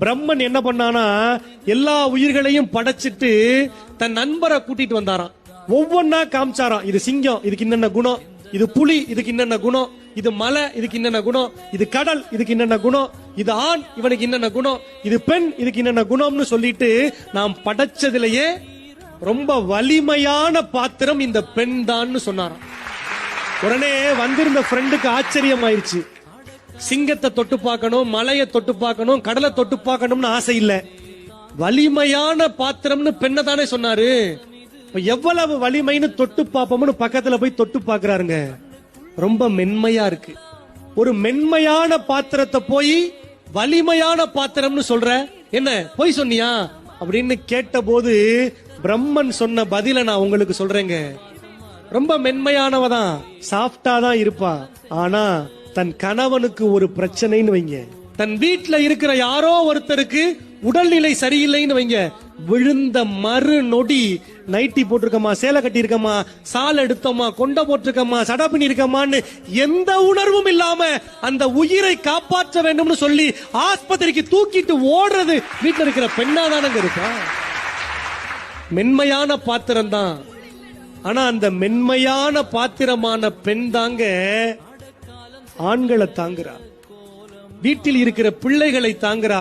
பிரம்மன் என்ன பண்ணானா எல்லா உயிர்களையும் படைச்சிட்டு தன் நண்பரை கூட்டிட்டு வந்தாராம். ஒவ்வொன்னா காமிச்சாராம். இது சிங்கம், இதுக்கு என்னென்ன குணம். இது புலி, இதுக்கு என்னென்ன குணம். இது மலை, இதுக்கு என்னென்ன குணம். இது கடல், இதுக்கு என்னென்ன குணம். இது ஆண், இவனுக்கு என்னென்ன குணம். இது பெண், இதுக்கு என்னென்ன குணம்னு சொல்லிட்டு நாம் படைச்சதிலேயே ரொம்ப வலிமையான பாத்திரம் இந்த பெண் தான் சொன்னாராம். உடனே வந்திருந்த ஃப்ரெண்டுக்கு ஆச்சரியம் ஆயிடுச்சு. சிங்கத்தை தொட்டு பார்க்கணும், மலையை தொட்டு பார்க்கணும், கடலை தொட்டு பார்க்கணும்னு ஆசை இல்ல. வலிமையான பாத்திரம்னு பெண்ணை தானே சொன்னாரு. எவ்வளவு வலிமைன்னு தொட்டு பார்ப்போம்னு பக்கத்துல போய் தொட்டு பார்க்கறாருங்க. ரொம்ப மென்மையா இருக்கு. ஒரு மென்மையான பாத்திரத்தை போய் வலிமையான பாத்திரம்னு சொல்ற, என்ன போய் சொன்னியா அப்படின்னு கேட்ட போது பிரம்மன் சொன்ன பதில நான் உங்களுக்கு சொல்றேங்க. ரொம்ப மென்மையானவதான், சாஃப்டா தான் இருப்பா. ஆனா தன் கணவனுக்கு ஒரு பிரச்சனைன்னு வைங்க, தன் வீட்டுல இருக்கிற யாரோ ஒருத்தருக்கு உடல்நிலை சரியில்லைன்னு வைங்க, விழுந்த மறு நொடி நைட்டி போட்டிருக்கமா, சேலை கட்டி இருக்கமா, சால் எடுத்தோமா, கொண்ட போட்டிருக்கமா, சடை பண்ணி இருக்கமான்னு எந்த உணர்வும் இல்லாம அந்த உயிரை காப்பாற்ற வேண்டும்னு சொல்லி ஆஸ்பத்திரிக்கு தூக்கிட்டு ஓடுறது வீட்டுல இருக்கிற பெண்ணா தானங்க இருக்கா. மென்மையான பாத்திரம் தான். ஆனா அந்த மென்மையான பாத்திரமான பெண் தாங்க ஆண்களை தாங்குறா, வீட்டில் இருக்கிற பிள்ளைகளை தாங்குறா.